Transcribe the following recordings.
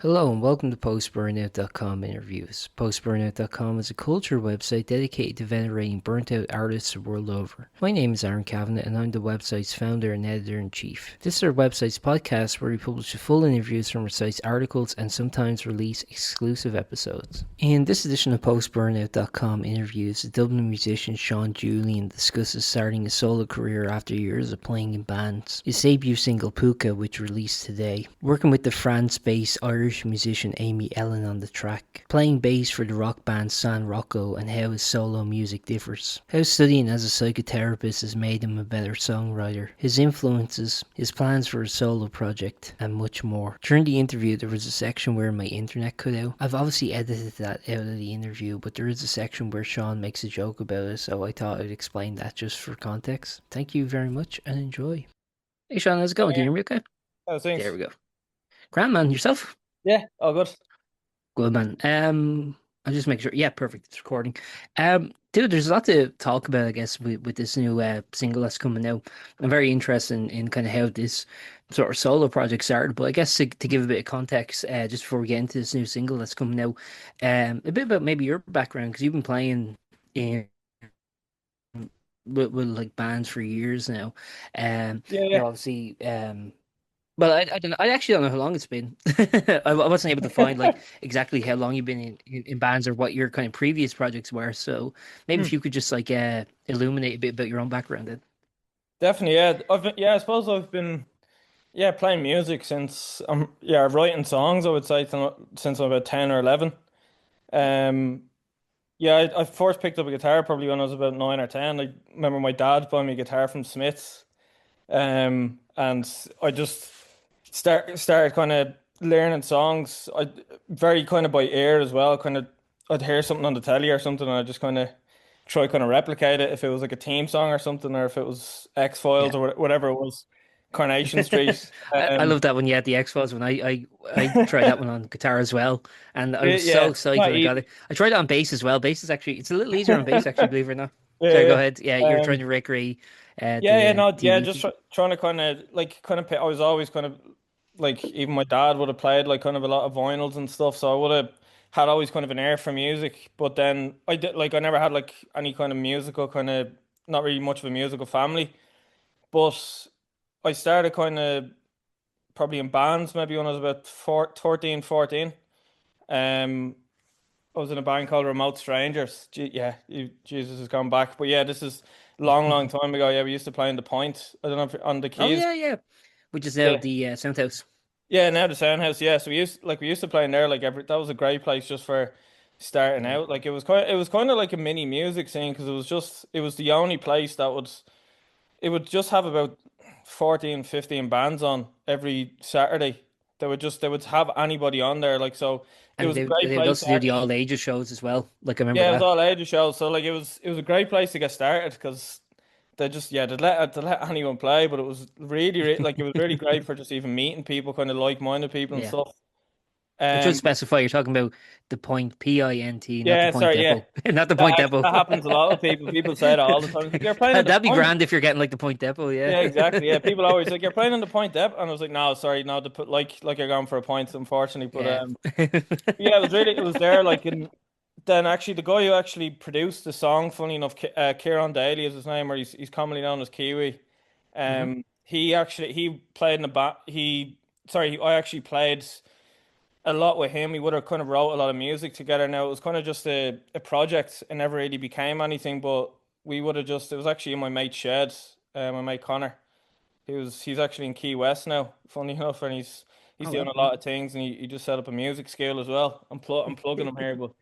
Hello and welcome to Post-Burnout.com interviews. Post-Burnout.com is a culture website dedicated to venerating burnt-out artists the world over. My name is Aaron Kavanagh and I'm the website's founder and editor-in-chief. This is our website's podcast where we publish the full interviews from our site's articles and sometimes release exclusive episodes. In this edition of Post-Burnout.com interviews, the Dublin musician Seán Julian discusses starting a solo career after years of playing in bands, his debut single Púca, which released today, working with the France-based Irish musician Amy Ellen on the track, playing bass for the rock band San Rocco, and how his solo music differs, how studying as a psychotherapist has made him a better songwriter, his influences, his plans for a solo project, and much more. During the interview there was a section where my internet cut out. I've obviously edited that out of the interview, but there is a section where Seán makes a joke about it, so I thought I'd explain that just for context. Thank you very much and enjoy. Hey Seán, how's it going? Can you Yeah, hear me okay? There things. we go. Grand man, yourself? Yeah, all good. Good man. I'll just make sure. Yeah, perfect. It's recording. Dude, there's a lot to talk about, I guess, with this new single that's coming out. I'm very interested in kind of how this sort of solo project started. But I guess to give a bit of context, just before we get into this new single that's coming out, a bit about maybe your background because you've been playing in with like bands for years now. Yeah, yeah. Obviously, well, I don't know. I actually don't know how long it's been. I wasn't able to find like exactly how long you've been in bands or what your kind of previous projects were. So maybe Hmm. if you could just like illuminate a bit about your own background then. Definitely, yeah. I suppose I've been playing music since writing songs, I would say since I'm about 10 or 11. Um I first picked up a guitar probably when I was about 9 or 10. I remember my dad buying me a guitar from Smith's. And I just started kind of learning songs. I very kind of by ear as well. Kind of I'd hear something on the telly or something, and I just kind of try kind of replicate it if it was like a theme song or something, or if it was X Yeah. Files or whatever it was, Coronation Street. I love that when you had the X-Files when I tried that one on guitar as well. And I was so Yeah, excited not when I got it. easy. I tried it on bass as well. Bass is actually it's a little easier on bass actually, believe it or not. Sorry, go Yeah, ahead. Yeah, yeah. you're trying to recreate Yeah, the no, yeah, TV just thing. trying to I was always kind of like, even my dad would have played like kind of a lot of vinyls and stuff, so I would have had always kind of an ear for music. But then I never had like any kind of musical kind of, not really much of a musical family. But I started kind of probably in bands maybe when I was about 13, 14. Um, I was in a band called Remote Strangers. Jesus has gone back. But yeah, this is long, long time ago. Yeah, we used to play in the Point. I don't know if on the Oh keys. yeah, yeah. Which is now Yeah. the Sound House. Yeah, now the Soundhouse. Yeah, so we used to play in there like every. That was a great place just for starting Yeah. out. Like it was kind of like a mini music scene because it was the only place that would just have about 14, 15 bands on every Saturday. They would have anybody on there, like, so it And was a great they would place also to do the actually. all ages shows as well. Like I remember Yeah, it was that. all ages shows, so like it was a great place to get started because they let anyone play, but it was like it was really great for just even meeting people, kind of like-minded people and Yeah. stuff. But just Um, specify you're talking about the Point PINT, not the yeah, Point sorry, yeah, Depot. Not the Point Depot. that happens a lot with people. People say that all the time. It's like, you're playing in the That'd be point. grand if you're getting like the Point Depot, yeah. Yeah, exactly. Yeah, people always like, you're playing in the point depth, and I was like, no, sorry, no, to put like you're going for a point, unfortunately. But Yeah. yeah, it was there. Like, and then actually the guy who actually produced the song, funny enough, Kieran Daly is his name, or he's commonly known as Kiwi. Hmm. He played in the ba he sorry, I actually played a lot with him. We would have kind of wrote a lot of music together. Now it was kind of just a project. It never really became anything, but we would have just, it was actually in my mate's shed, my mate Connor. He's actually in Key West now, funny enough, and he's Oh doing well. a lot of things, and he just set up a music school as well. I'm plugging him here, but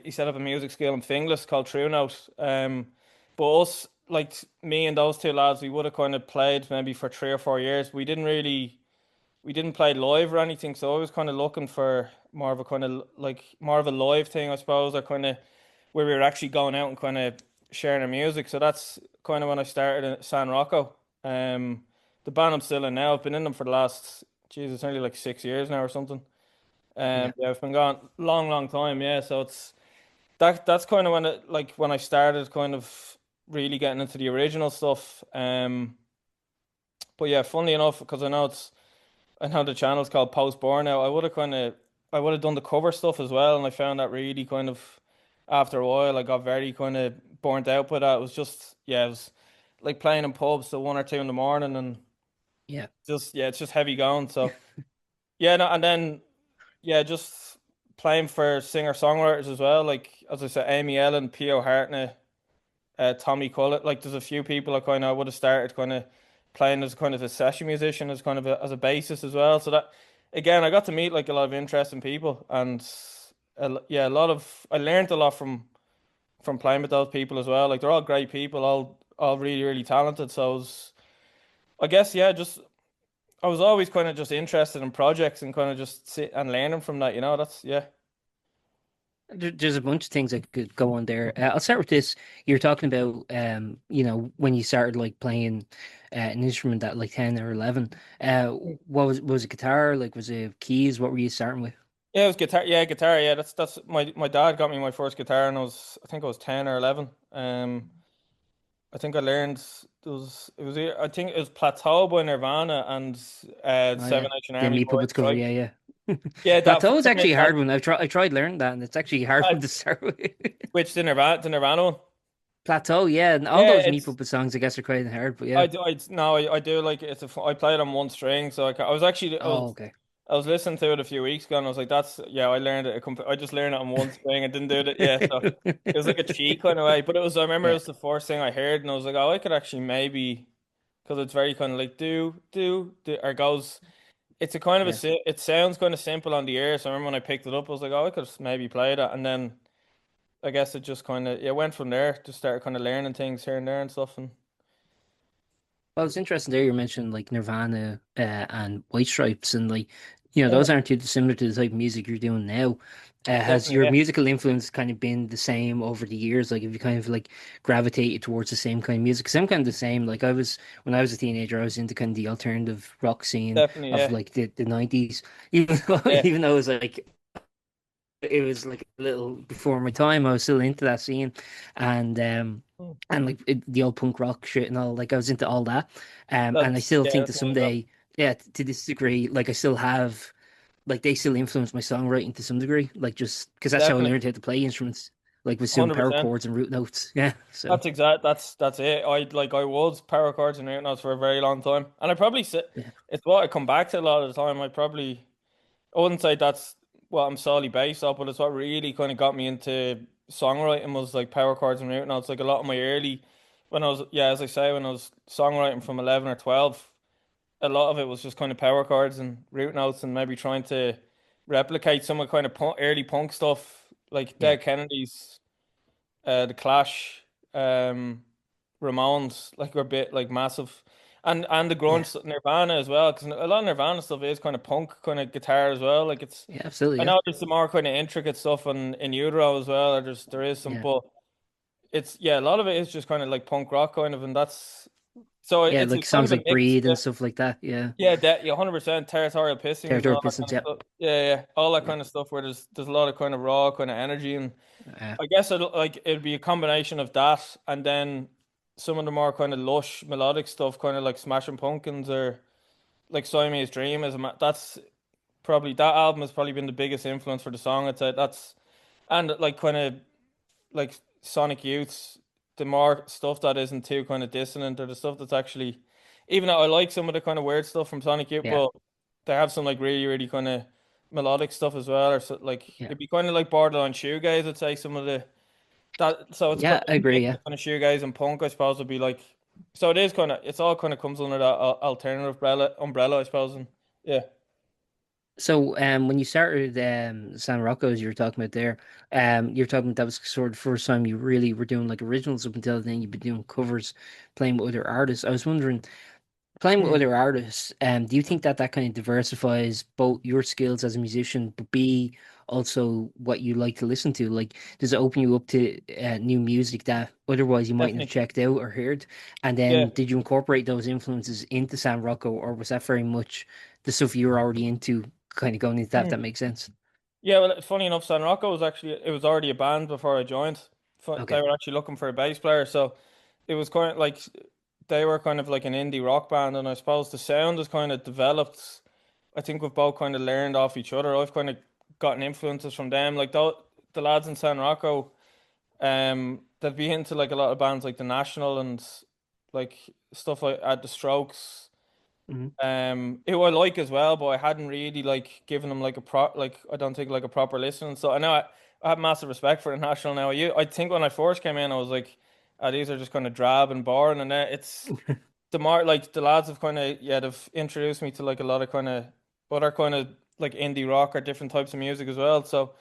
he set up a music school in Finglas called True Note. But us, like me and those two lads, we would have kind of played maybe for 3 or 4 years. We didn't play live or anything, so I was kind of looking for more of a kind of like more of a live thing, I suppose, or kind of where we were actually going out and kind of sharing our music. So that's kind of when I started at San Rocco. The band I'm still in now, I've been in them for the last, Jesus, nearly like 6 years now or something. Yeah. Yeah, I've been gone long, long time. Yeah, so it's that's kind of when when I started kind of really getting into the original stuff. But yeah, funnily enough, because I know I know the channel's called Post-Burnout. I would have done the cover stuff as well, and I found that really kind of after a while I got very kind of burnt out by that. It was just yeah, it was like playing in pubs till 1 or 2 in the morning, and Yeah. just yeah, it's just heavy going. So yeah, no, and then yeah, just playing for singer-songwriters as well. Like as I said, Amy Ellen, P.O. Hartnett, Tommy Cullett. Like there's a few people I kind of would have started kind of playing as kind of a session musician as kind of as a bassist as well. So that again, I got to meet like a lot of interesting people, and yeah, a lot of I learned a lot from playing with those people as well. Like they're all great people, all really really talented. So I guess yeah, just I was always kind of just interested in projects and kind of just sit and learning from that. That's yeah. There's a bunch of things that could go on there. I'll start with this. You're talking about, when you started like playing an instrument at like 10 or 11. What was it guitar? Like, was it keys? What were you starting with? Yeah, it was guitar. Yeah, guitar. Yeah, that's my dad got me my first guitar, and I think I was 10 or 11. I think I learned I think it was Plateau by Nirvana and Oh yeah, Seven Nation the Army Meat White Puppets cover. Stripes. Yeah, yeah. Yeah, that Plateau is for me actually a that hard one. I tried learning that, and it's actually a hard uh, one to start with. which the Nirvana one. Plateau, yeah, and all Yeah, those Meat Puppet songs, I guess, are quite hard. But yeah. I no I do like it. I play it on one string, so I was actually Oh, okay. I was listening to it a few weeks ago, and I was like, "That's yeah." I learned it. I just learned it on one string. I didn't do it. Yeah, so it was like a cheat kind of way. But it was. I remember it Yeah, was the first thing I heard, and I was like, "Oh, I could actually maybe," because it's very kind of like do or goes. It's a kind of yeah. it sounds kind of simple on the ear. So I remember when I picked it up, I was like, "Oh, I could maybe play that," and then I guess it just kind of yeah went from there. Just started kind of learning things here and there and stuff, and Well, it's interesting there you mentioned like Nirvana and White Stripes, and like yeah, those aren't too dissimilar to the type of music you're doing now. Has definitely your yeah, musical influence kind of been the same over the years? Like, have you kind of like gravitated towards the same kind of music? Because I'm kind of the same. Like, when I was a teenager, I was into kind of the alternative rock scene definitely of yeah, like the 90s, even though yeah. even though it was like a little before my time. I was still into that scene, and like the old punk rock shit and all. Like I was into all that, and I still think that That's me as well. someday, yeah, to this degree, like I still have, like they still influence my songwriting to some degree. Like just because that's how I Definitely, learned how to play instruments, like with some power 100%. chords and root notes. Yeah, so That's it. I was power chords and root notes for a very long time, and I probably say yeah, it's what I come back to a lot of the time. I wouldn't say that's what I'm solely based off, but it's what really kind of got me into songwriting was like power chords and root notes. Like a lot of my early, when I was yeah, as I say, when I was songwriting from 11 or 12, a lot of it was just kind of power chords and root notes, and maybe trying to replicate some of kind of early punk stuff, like yeah, Dead Kennedys, the Clash, um, Ramones, like were a bit like massive, and the grunge yeah, Nirvana as well, because a lot of Nirvana stuff is kind of punk, kind of guitar as well. Like it's, yeah, absolutely, I yeah, know there's some more kind of intricate stuff in Utero as well. Or there is some, yeah, but it's yeah, a lot of it is just kind of like punk rock kind of, and that's so yeah. it's Like kind songs of a like mix. "Breathe" Yeah, and stuff like that. Yeah, yeah, that yeah, 100% territorial pissings and Territory all that kind Pistons. of Yeah, stuff. Yeah, yeah, all that yeah, kind of stuff where there's a lot of kind of raw kind of energy and. uh, I guess it'd be a combination of that and then some of the more kind of lush melodic stuff, kind of like Smashing Pumpkins or like Siamese Dream. That's probably that album has probably been the biggest influence for the song. I'd say that's and like kind of like Sonic Youth's the more stuff that isn't too kind of dissonant or the stuff that's actually even though I like some of the kind of weird stuff from Sonic Youth, yeah, but they have some like really really kind of melodic stuff as well, or so, like yeah, it'd be kind of like borderline shoegaze. I'd say some of the that so it's kind yeah. of I a agree. mix Yeah. of kind of shoegaze and punk, I suppose, would be like. So it is kind of it's all kind of comes under that alternative umbrella, I suppose. And yeah, So, when you started San Rocco, as you were talking about there, you're talking about that was sort of the first time you really were doing like originals. Up until then, you've been doing covers, playing with other artists. I was wondering, playing with Hmm. other artists, do you think that that kind of diversifies both your skills as a musician, but B, also what you like to listen to? Like, does it open you up to new music that otherwise you mightn't have Definitely. checked out or heard? And Yeah. then, did you incorporate those influences into San Rocco, or was that very much the stuff you were already into, kind of going into that? If that Hmm. makes sense. Yeah, well, funny enough, San Rocco was actually it was already a band before I joined. They Okay. were actually looking for a bass player, so it was kind of like they were kind of like an indie rock band, and I suppose the sound has kind of developed. I think we've both kind of learned off each other. I've kind of gotten influences from them, like the lads in San Rocco. They'd be into like a lot of bands like the National and like stuff like at the Strokes. Hmm. Who I like as well, but I hadn't really like given them like a I don't think like a proper listen. So I have massive respect for the National now. I think when I first came in, I was like, these are just kind of drab and boring, and it's the more like the lads have kind of they've introduced me to like a lot of kind of other kind of like indie rock or different types of music as well. So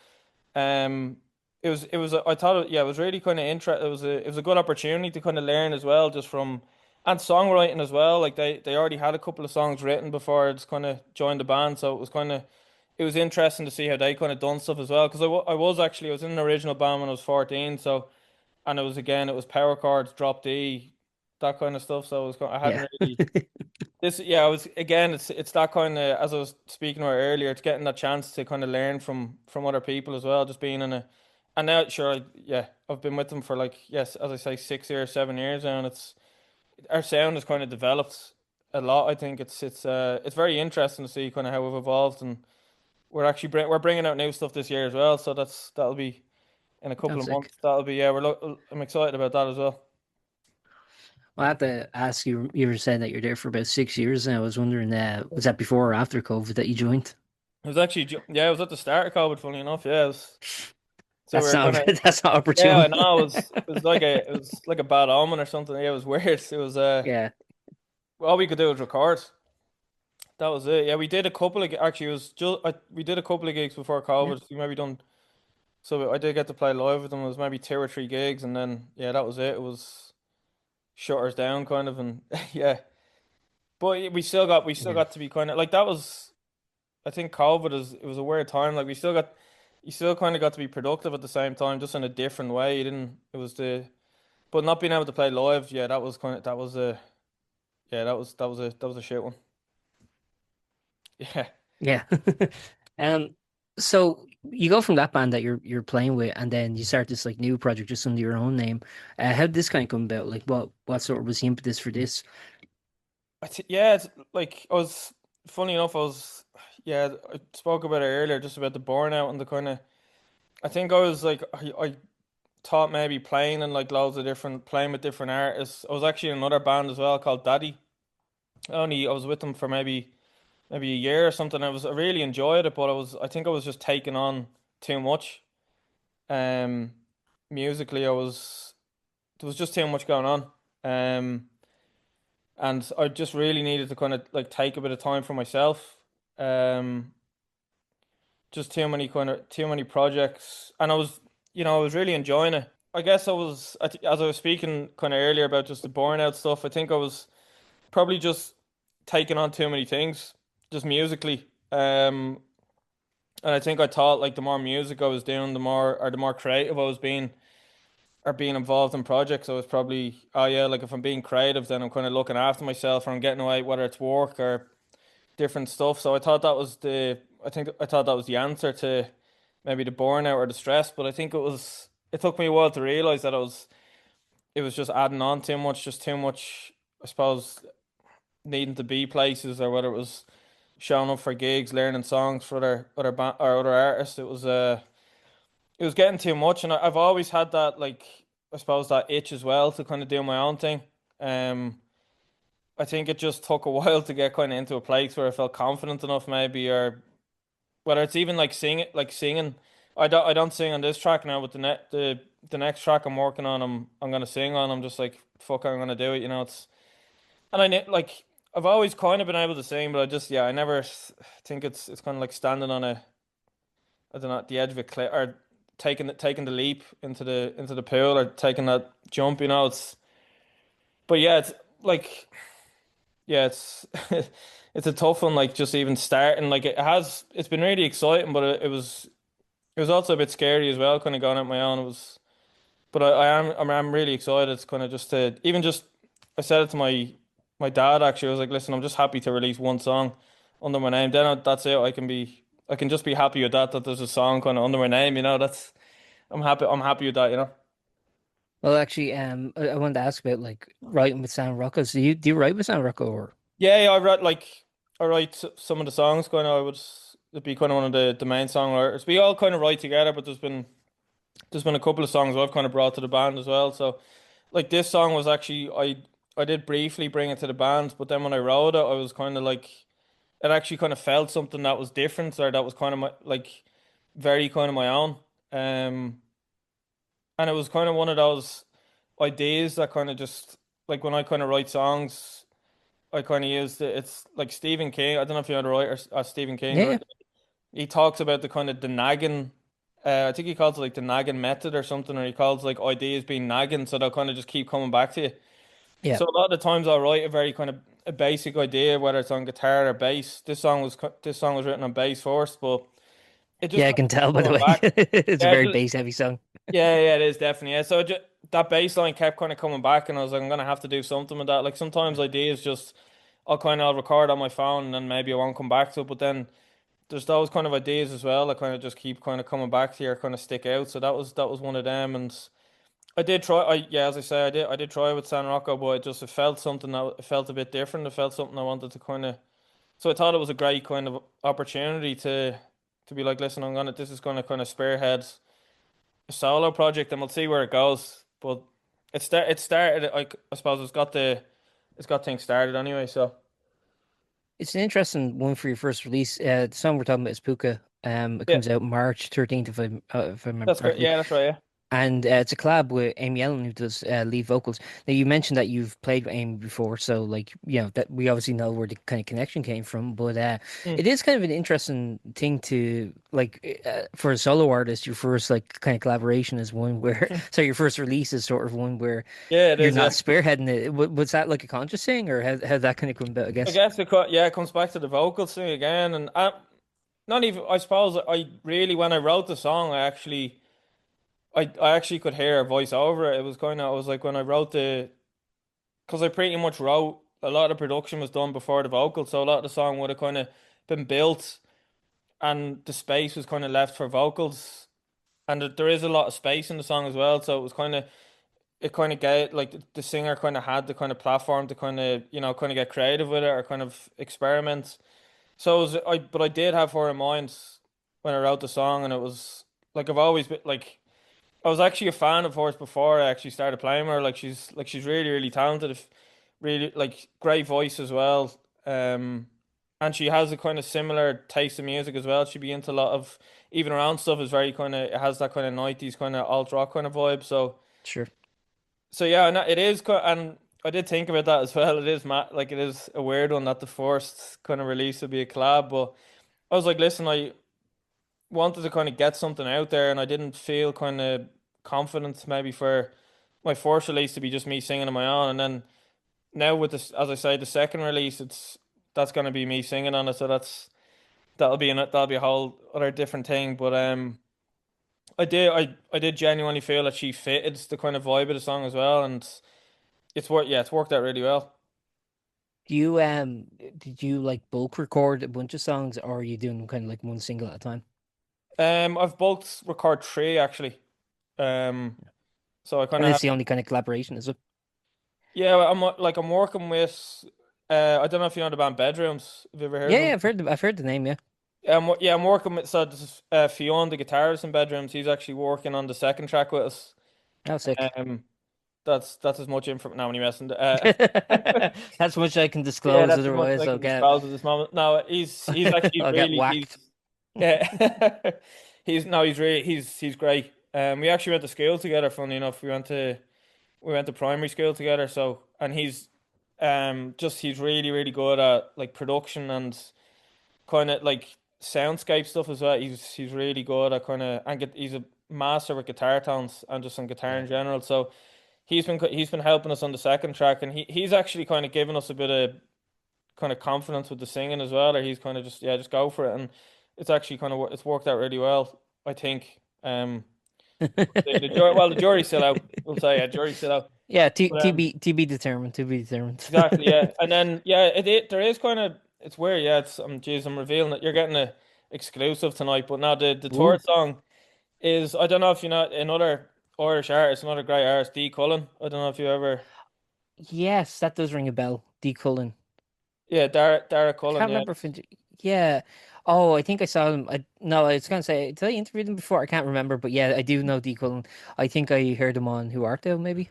um, I thought it was really kind of interesting. It was a good opportunity to kind of learn as well, just from and songwriting as well. Like they already had a couple of songs written before I just kind of joined the band, so it was interesting to see how they kind of done stuff as well. Because I was in an original band when I was 14, so and it was power chords, drop D, that kind of stuff. So I hadn't Yeah. really this, yeah, I was again. It's that kind of as I was speaking about earlier. It's getting that chance to kind of learn from other people as well. Just being in a, and now sure, I've been with them for like yes, as I say, 6 years, 7 years now, and it's our sound has kind of developed a lot. I think it's very interesting to see kind of how we've evolved, and we're bringing out new stuff this year as well. So that'll be in a couple That's of sick. months. That'll be I'm excited about that as well. Well, I have to ask you, you were saying that you're there for about 6 years now. I was wondering, was that before or after COVID that you joined? It was actually it was at the start of COVID. Funny enough, yeah. So we That's were not kind of that's not Yeah, I opportune. know. It was like a bad omen or something. Yeah, it was weird. It was Yeah, all we could do was record. That was it. Yeah, we did a couple of actually it was just we did a couple of gigs before yeah, COVID. We maybe done so I did get to play live with them. It was maybe 2 or 3 gigs, and then yeah, that was it. It was shut us down kind of, and yeah. But we still yeah, got to be kind of like that was I think COVID is it was a weird time. Like you still kind of got to be productive at the same time, just in a different way. You didn't. It was the But not being able to play live, yeah, that was a that was a shit one. Yeah. yeah. Um, so you go from that band that you're playing with, and then you start this like new project just under your own name. How did this kind of come about? Like, what sort of was the impetus for this? It's like I was funny enough. I spoke about it earlier, just about the burnout and the kind of. I think I was like I thought maybe playing and like loads of different playing with different artists. I was actually in another band as well called Daddy. I was with them for maybe a year or something. I really enjoyed it, but I think I was just taking on too much. Um, musically, there was just too much going on. And I just really needed to kind of like take a bit of time for myself. Um, just too many projects, and I was really enjoying it. I guess as I was speaking kind of earlier about just the burnout stuff. I think I was probably just taking on too many things, just musically. And I think I thought like the more music I was doing, the more creative I was being or being involved in projects. I was probably, oh yeah, like if I'm being creative, then I'm kind of looking after myself or I'm getting away, whether it's work or different stuff. So I thought that was the answer to maybe the burnout or the stress. But I think it took me a while to realize that it was just adding on too much, just too much, I suppose, needing to be places or whether it was showing up for gigs, learning songs for other artists. It was getting too much, and I've always had that like I suppose that itch as well to kind of do my own thing. Um, I think it just took a while to get kind of into a place where I felt confident enough, maybe, or whether it's even like singing. I don't sing on this track now, but the next track I'm working on, I'm gonna sing on. I'm just like fuck, I'm gonna do it. It's and like I've always kind of been able to sing, but I never think it's kind of like standing on I don't know, at the edge of a cliff or taking the leap into the pool or taking that jump. But yeah, it's like yeah, it's it's a tough one. Like just even starting, like it's been really exciting, but it was also a bit scary as well, kind of going out my own. But I'm really excited. It's kind of just to even just I said it to my dad actually. I was like, listen, I'm just happy to release one song under my name. That's it. I can just be happy with that. That there's a song kind of under my name. That's I'm happy. I'm happy with that. Well, actually, I wanted to ask about like writing with San Rocco. So do you write with San Rocco or? Yeah, I write like I write some of the songs. Kind of, I would it'd be kind of one of the main songwriters. We all kind of write together, but there's been a couple of songs I've kind of brought to the band as well. So like this song was actually I did briefly bring it to the band, but then when I wrote it, I was kind of like it actually kind of felt something that was different or that was kind of my like very kind of my own. Um, and it was kind of one of those ideas that kind of just like when I kind of write songs, I kind of use it's like Stephen King. I don't know if you know the writer Stephen King. Yeah, yeah, He talks about the kind of the nagging. I think he calls it like the nagging method or something, or he calls like ideas being nagging, so they'll kind of just keep coming back to you. yeah. So a lot of the times I'll write a very kind of a basic idea, whether it's on guitar or bass. This song was written on bass first, but it just Yeah, I kept can tell by the coming way. back. It's a Yeah, very bass heavy song. yeah, it is definitely. Yeah. So that bass line kept kind of coming back, and I was like, I'm gonna have to do something with that. Like sometimes ideas just I'll record on my phone, and then maybe I won't come back to it. But then there's those kind of ideas as well that kind of just keep kind of coming back to you or kind of stick out. So that was one of them, and I did try. Yeah, as I say, I did try with San Rocco, but it felt something that it felt a bit different. It felt something I wanted to kind of. So I thought it was a great kind of opportunity to be like, listen, this is gonna kind of spearhead a solo project, and we'll see where it goes. But it started. I suppose it's got things started anyway. So It's an interesting one for your first release. The song we're talking about is Púca. It yeah, comes out March 13th, if I remember that's great. correctly. Yeah, that's right. Yeah. And it's a collab with Amy Ellen who does lead vocals. Now you mentioned that you've played with Amy before, so like that we obviously know where the kind of connection came from. But Mm. it is kind of an interesting thing to like for a solo artist. Your first like kind of collaboration is one where so your first release is sort of one where Yeah, it you're is. not Yeah. spearheading it. Was that like a conscious thing, or how that kind of come about? I I guess. guess it comes back to the vocals thing again, and not even. I suppose I really when I wrote the song, I actually could hear a voice over it. It was kind of I was like when I wrote because I pretty much wrote a lot of the production was done before the vocals, so a lot of the song would have kind of been built, and the space was kind of left for vocals, and there is a lot of space in the song as well, so it kind of get like the singer kind of had the kind of platform to kind of kind of get creative with it or kind of experiment. So but I did have her in mind when I wrote the song, and it was like I've always been like I was actually a fan of hers before I actually started playing with her. She's really really talented, really like great voice as well. And she has a kind of similar taste of music as well. She'd be into a lot of even her own stuff is very kind of it has that kind of 90s kind of alt rock kind of vibe. Sure. So yeah, and it is, and I did think about that as well. It is like it is a weird one that the first kind of release would be a collab, but I was like, listen, I wanted to kind of get something out there, and I didn't feel kind of confident maybe for my first release to be just me singing on my own, and then now with this, as I say, the second release, that's gonna be me singing on it, so that'll be a whole other different thing, but I did genuinely feel that she fitted the kind of vibe of the song as well, and it's worked out really well. Do you did you like bulk record a bunch of songs, or are you doing them kind of like one single at a time? I've both record three actually. Um, so I kind And of it's have, the only kind of collaboration, is it? yeah, I'm working with, I don't know if you know the band Bedrooms. Have you ever heard Yeah, of yeah, them? I've heard the name, yeah. Yeah, I'm working with, so this is Fionn, the guitarist in Bedrooms. He's actually working on the second track with us. Oh, sick. Um, that's as much info. Now when you messing. That's much I can Yeah, disclose, that's as much as otherwise I can disclose at this moment. No, he's actually I'll get really whacked. yeah. He's really he's great. We actually went to school together. Funny enough, we went to primary school together. So and he's really really good at like production and kind of like soundscape stuff as well. He's really good at kind of he's a master with guitar tones and just on guitar Yeah. in general. So he's been helping us on the second track, and he's actually kind of given us a bit of kind of confidence with the singing as well, or he's kind of just go for it, and it's actually kind of it's worked out really well, I think. The jury's still out. We'll say yeah, jury's still out. Yeah, But to be determined, to be determined. exactly, yeah, and then yeah, there is kind of it's weird, yeah. Geez, I'm revealing that you're getting a exclusive tonight, but now the Ooh. third song is I don't know if you know another Irish artist, another great artist, D Cullen. I don't know if you ever. Yes, that does ring a bell. D. Cullen. Yeah, Dara I Cullen. can't Yeah, remember if yeah. Oh, I think I saw him. No, I was gonna say, did I interview them before? I can't remember, but yeah, I do know D. Cullen. I think I heard him on Who Art Thou, maybe.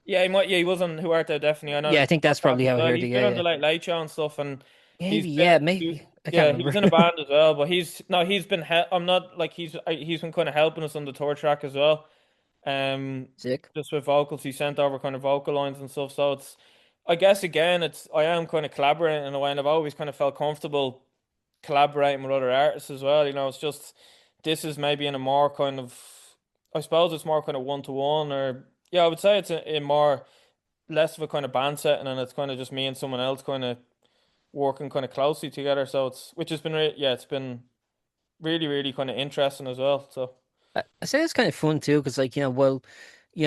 yeah, he might. Yeah, he was on Who Art Thou, definitely. I know Yeah, I the think that's podcast probably as how I well. heard it. He's been Yeah, on the yeah. Late Show and stuff, and Maybe, yeah, he was, maybe. I can't yeah, he was remember. in a band as well. But he's no, he's been. I'm not like he's been kind of helping us on the tour track as well. Sick. Just with vocals, he sent over kind of vocal lines and stuff. So it's, I guess again, it's I am kind of collaborating in a way, and I've always kind of felt comfortable collaborating with other artists as well. You know, it's just this is maybe in a more kind of, I suppose it's more kind of one to one, or yeah, I would say it's a more less of a kind of band setting, and it's kind of just me and someone else kind of working kind of closely together. So it's which has been yeah, it's been really kind of interesting as well. So I say it's kind of fun too, because like well,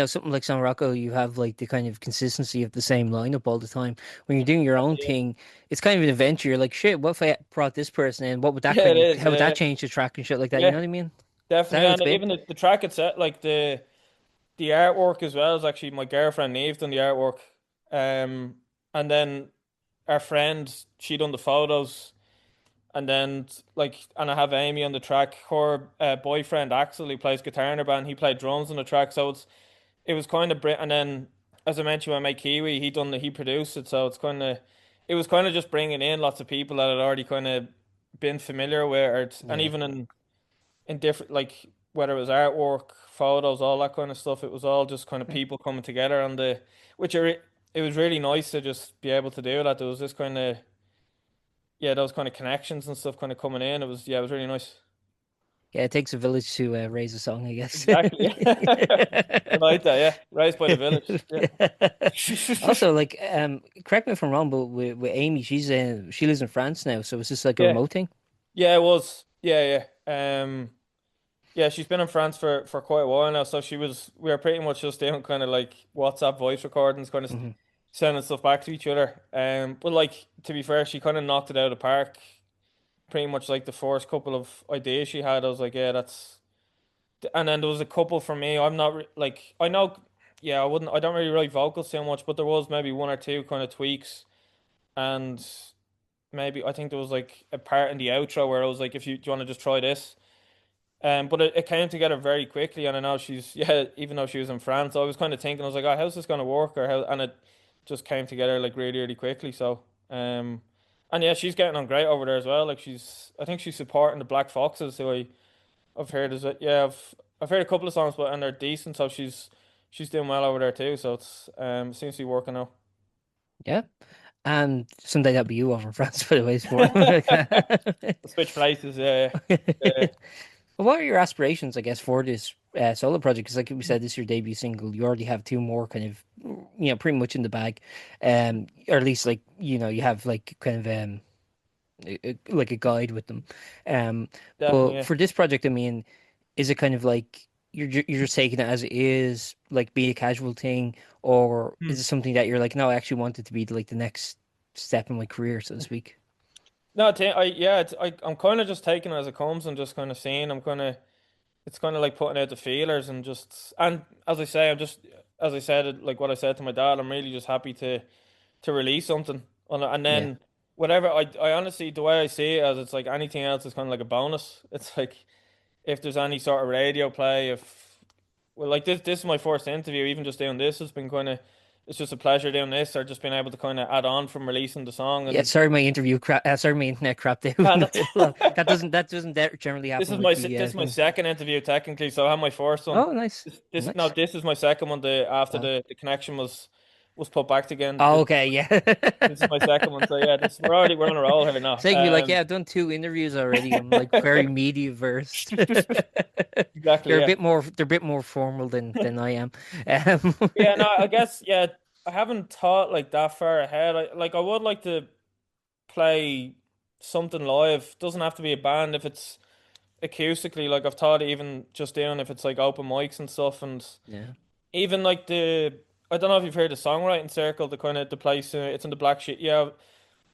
something like San Rocco, you have like the kind of consistency of the same lineup all the time. When you're doing your own yeah, thing, it's kind of an adventure. You're like, shit, what if I brought this person in? What would that yeah, it kind is. how would Yeah, that change the track and shit like that? You yeah, know what I mean? Is that definitely. how it's And been? even the track itself, like the artwork as well is actually my girlfriend Neve done the artwork. And then our friend, she done the photos. And then and I have Amy on the track. Her boyfriend Axel, who plays guitar in her band, he played drums on the track. So it was kind of and then as I mentioned, my mate Kiwi, he produced it. So it was kind of just bringing in lots of people that had already kind of been familiar with it, and Yeah. even in different whether it was artwork, photos, all that kind of stuff. It was all just kind of people coming together on the which it was really nice to just be able to do that. There was this kind of yeah, those kind of connections and stuff kind of coming in. It was yeah, it was really nice. Yeah, it takes a village to raise a song, I guess. Exactly. Yeah. I like that. Yeah. Raised by the village. Yeah. Also, like, correct me if I'm wrong, but with Amy, she lives in France now, so it's just like a Yeah. remote thing. Yeah. It was. Yeah. Yeah. Yeah. She's been in France for quite a while now. So we were pretty much just doing kind of like WhatsApp voice recordings, kind of Hmm. sending stuff back to each other. But like to be fair, she kind of knocked it out of the park. Pretty much like the first couple of ideas she had, I was like, yeah, that's. And then there was a couple for me. I'm not like I know, yeah, I don't really write vocals so much, but there was maybe one or two kind of tweaks, and maybe I think there was like a part in the outro where I was like, if you do you want to just try this, but it came together very quickly, and I know she's yeah, even though she was in France, I was kind of thinking, I was like, oh, how's this gonna work, or how, and it just came together like really quickly. So, and yeah, she's getting on great over there as well. Like I think she's supporting the Black Foxes, who I've heard is it yeah I've heard a couple of songs but and they're decent so she's doing well over there too so it's seems to be working out. Yeah. And someday that'll be you over in France, by the way, for Switch places, yeah. What are your aspirations, I guess, for this solo project? Because, like we said, this is your debut single. You already have two more kind of, pretty much in the bag, or at least like you have like kind of like a guide with them. Um, Definitely, but yeah. for this project, I mean, is it kind of like you're just taking it as it is, like be a casual thing, or Hmm. is it something that you're like, no, I actually want it to be like the next step in my career, so to speak? No, I yeah I'm kind of just taking it as it comes and just kind of seeing I'm kind of it's kind of like putting out the feelers and just and as I say I'm just as I said like what I said to my dad I'm really just happy to release something on it. And Yeah. then whatever I honestly the way I see it as it's like anything else is kind of like a bonus. It's like if there's any sort of radio play, if well, like this is my first interview. Even just doing this has been kind of it's just a pleasure doing this, or just being able to kind of add on from releasing the song. Yeah, And sorry, my interview crap. Sorry, my internet crapped out in the that's middle. That doesn't generally this happen is with the this is my thing. second interview technically. So I had my first one. Oh, nice, This no, nice. this is my second one. The after Wow. the connection was put back again. Oh, okay, yeah. This is my second one. So yeah, this we're on a roll here now. So you can be like, yeah, I've done two interviews already. I'm like very media versed. Exactly. You're a Yeah. bit more, they're a bit more formal than I am. Um, Yeah, no, I guess yeah, I haven't thought like that far ahead. I would like to play something live. Doesn't have to be a band if it's acoustically. Like I've thought even just doing if it's like open mics and stuff, and yeah. even like the I don't know if you've heard the songwriting circle, the kind of the place it's in the Black Sheep. Yeah,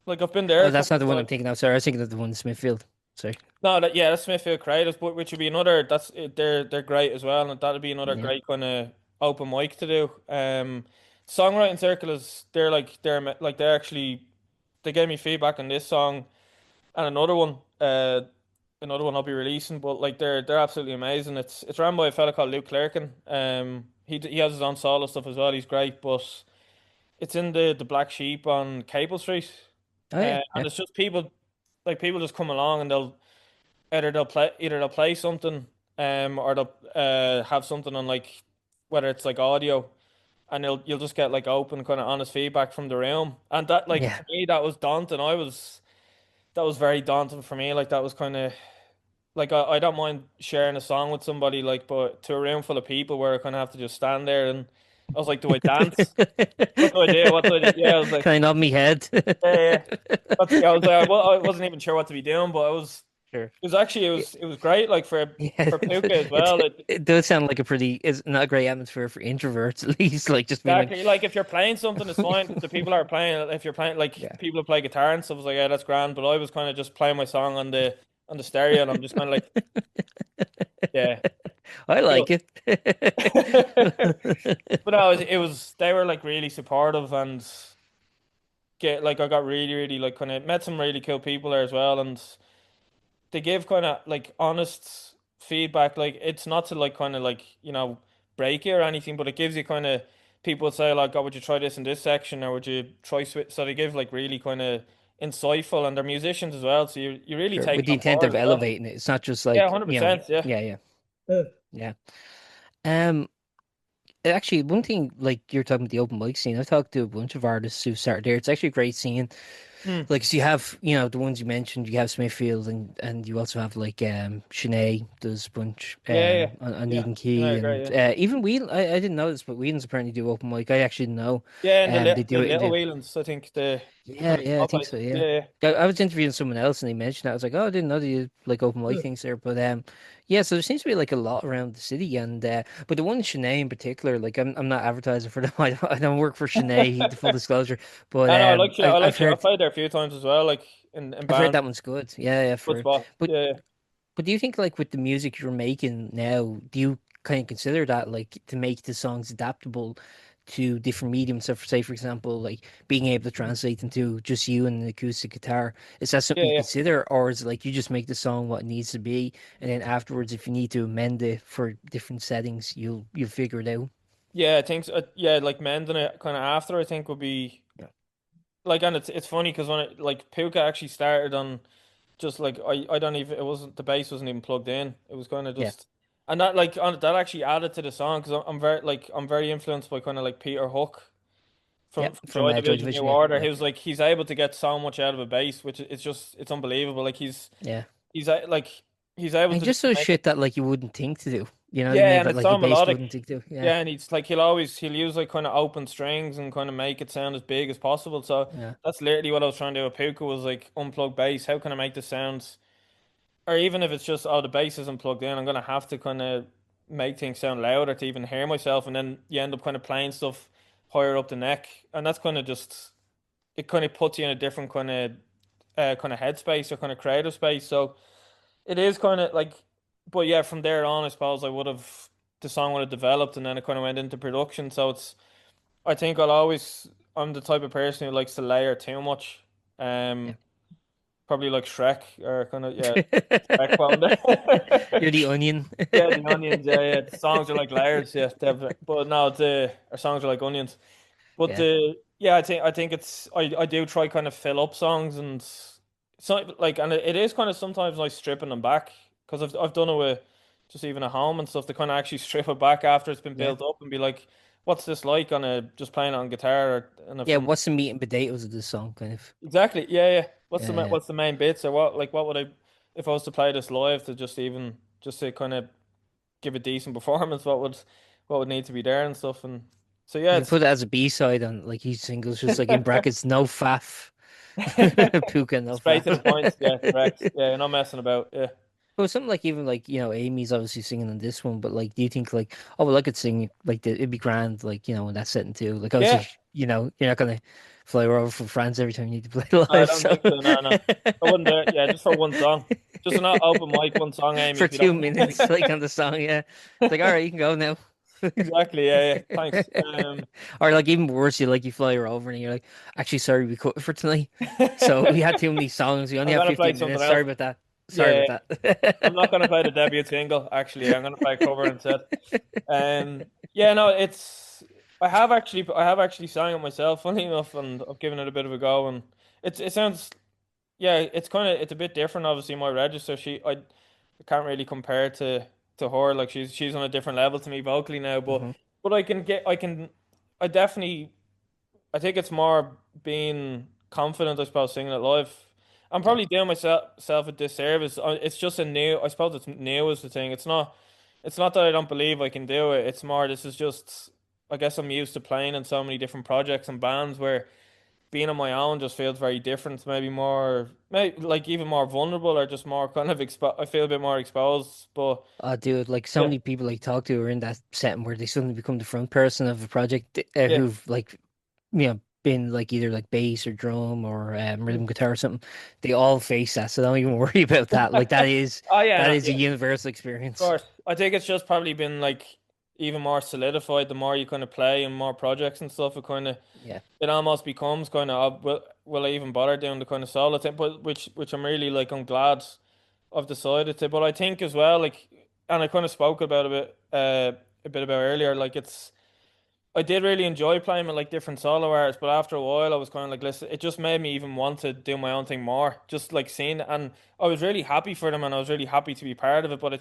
like I've been there Oh, a that's couple not of the one I'm times. thinking of. Sorry, I was thinking of the one in Smithfield. Sorry. No, that yeah, that's Smithfield Creatives, but which would be another. They're great as well, and that'd be another Yeah. great kind of open mic to do. Songwriting circle is they're like they're actually they gave me feedback on this song and another one I'll be releasing. But like they're absolutely amazing. It's run by a fella called Luke Clerkin. He has his own solo stuff as well. He's great, but it's in the Black Sheep on Capel Street, Oh yeah, and yeah, it's just people just come along and they'll play something, or they'll have something on like whether it's like audio, and you'll just get like open kind of honest feedback from the room, and that like yeah. for me that was daunting. That was very daunting for me. Like that was kind of like I don't mind sharing a song with somebody, like, but to a room full of people where I kind of have to just stand there, and I was like, do I dance? What do I do? What do I do? Yeah, I was like, Can I nod me head? yeah. Yeah, I was like, well, I wasn't even sure what to be doing, but Sure. it was actually Yeah, it was great, like yeah, for Púca as it, well. it does sound like a pretty, it's not a great atmosphere for introverts, at least. Like just being like, Exactly. Like if you're playing something, it's fine. The people are playing. If you're playing like yeah. people who play guitar and stuff, was like, yeah, that's grand. But I was kind of just playing my song on the stereo, and I'm just kind of like, yeah, I cool. like it. But no, they were like really supportive and get like I got really like kind of met some really cool people there as well, and they give kind of like honest feedback. Like it's not to like kind of like break you or anything, but it gives you kind of people would say like, "Oh, would you try this in this section, or would you try switch?" So they give like really kind of insightful, and they're musicians as well, so you really Sure. take With it the on intent board of as well. elevating it. It's not just Yeah, like, 100%. Yeah. yeah, yeah, Yeah. yeah. Um, Actually, one thing, like you're talking about the open mic scene, I've talked to a bunch of artists who started there. It's actually a great scene. Mm. Like, so you have, the ones you mentioned, you have Smithfield, and you also have like Sinead does a bunch Yeah, yeah, on yeah. Eden You know, Key, great. and Yeah, even Whedon. I didn't know this, but Whedon's apparently do open mic. I actually didn't know. yeah, and They do the it in little the Whelan's, I think the Yeah, kind of yeah, I small think so. places. Yeah, Yeah, I was interviewing someone else and they mentioned that. I was like, oh, I didn't know that you like open mic yeah. things there. But yeah. So there seems to be like a lot around the city, and but the one in Sinead in particular, like I'm not advertising for them. I don't work for Sinead, the full disclosure. But I know. I like you. I I've like you. I heard played there a few times as well, like in I've heard bands. that one's good. Yeah, yeah, Good for spot. but Yeah, but do you think like with the music you're making now, do you kind of consider that like to make the songs adaptable to different mediums? So for say for example, like being able to translate into just you and an acoustic guitar, is that yeah, something you yeah. consider, or is it like you just make the song what it needs to be, and then afterwards if you need to amend it for different settings, you'll figure it out? Yeah, I think so. Yeah, like mending it kind of after I think would be Yeah. like, and it's funny because when it like Puka actually started on just like I don't even it wasn't the bass wasn't even plugged in. It was kind of Yeah. just and that like that actually added to the song because I'm very influenced by kind of like Peter Hook Yeah. from From Joy Joy Division New Division. Yeah. Order. Yeah. He was like he's able to get so much out of a bass, which it's just it's unbelievable. Like Yeah. like he's able And to just just those make it. shit that like you wouldn't think to do. You know what I Yeah, mean? and But it's like a so bass melodic. wouldn't think to. Yeah. Yeah, and he'll use like kind of open strings and kind of make it sound as big as possible. So Yeah. that's literally what I was trying to do with Puka was like unplug bass. How can I make the sounds? Or even if it's just the bass isn't plugged in, I'm gonna have to kind of make things sound louder to even hear myself, and then you end up kind of playing stuff higher up the neck, and that's kind of just it kind of puts you in a different kind of headspace or kind of creative space. So it is kind of like, but yeah, from there on, I suppose the song would have developed, and then it kind of went into production. So I think I'm the type of person who likes to layer too much. Yeah. Um, Probably like Shrek or kind of yeah, Shrek quote there. You're the onion. Yeah, the onions. Yeah, yeah. The songs are like layers. Yeah, definitely. But no, the our songs are like onions. But Yeah. the yeah, I think it's I do try kind of fill up songs and so like and it is kind of sometimes like stripping them back because I've done it with just even at home and stuff to kind of actually strip it back after it's been Yeah. built up and be like, what's this like on a just playing it on guitar or, and if Yeah. I'm What's the meat and potatoes of this song, kind of? exactly yeah yeah Yeah. what's the main bits or what would I if I was to play this live to just to kind of give a decent performance what would need to be there and stuff and so yeah You can it's put it as a B-side on like each single's just like in brackets, no faff. Puka, no straight to the faff. point. Yeah, correct. Yeah, you're not messing about. Yeah. But something like even like Amy's obviously singing on this one, but like do you think like oh well I could sing like it'd be grand like in that setting too like Yeah. obviously you're not gonna fly her over from France every time you need to play I live don't so think so. No, no. I wouldn't do it. Yeah, just for one song. Just an open mic, one song, Amy, for if you two don't. minutes like on the song, yeah, it's like all right you can go now. exactly. Yeah, yeah. Thanks. Or like even worse, you fly her over and you're like, actually, sorry, we cut it for tonight. So we had too many songs. We only I'm have gonna play 15 something minutes. Sorry else. about that. Sorry Yeah, about I'm not gonna that. play the debut single. Actually, I'm gonna play a cover instead. Yeah, no, it's I have actually sang it myself, funny enough, and I've given it a bit of a go, and it sounds yeah, it's a bit different. Obviously, my register, I can't really compare to her. Like she's on a different level to me vocally now, hmm but I definitely I think it's more being confident, I suppose, singing it live. I'm Yeah. probably doing myself a disservice. It's just a new, I suppose it's new is the thing. It's not that I don't believe I can do it. It's more, this is just, I guess I'm used to playing in so many different projects and bands where being on my own just feels very different. Maybe like even more vulnerable or just more kind of I feel a bit more exposed. But Dude, like so yeah, many people I talk to are in that setting where they suddenly become the front person of a project yeah. who've like been like either like bass or drum or rhythm guitar or something. They all face that, so don't even worry about that. Like Oh yeah, that no, is a yeah. universal Of experience. course. I think it's just probably been like even more solidified the more you kind of play and more projects and stuff. Yeah. It almost becomes kind of will I even bother doing the kind of solo thing? But which I'm really like I'm glad I've decided to. But I think as well like and I kind of spoke about a bit about earlier like it's I did really enjoy playing with like different solo artists, but after a while I was kind of like, listen, it just made me even want to do my own thing more. Just like seeing it, and I was really happy for them, and I was really happy to be part of it. But I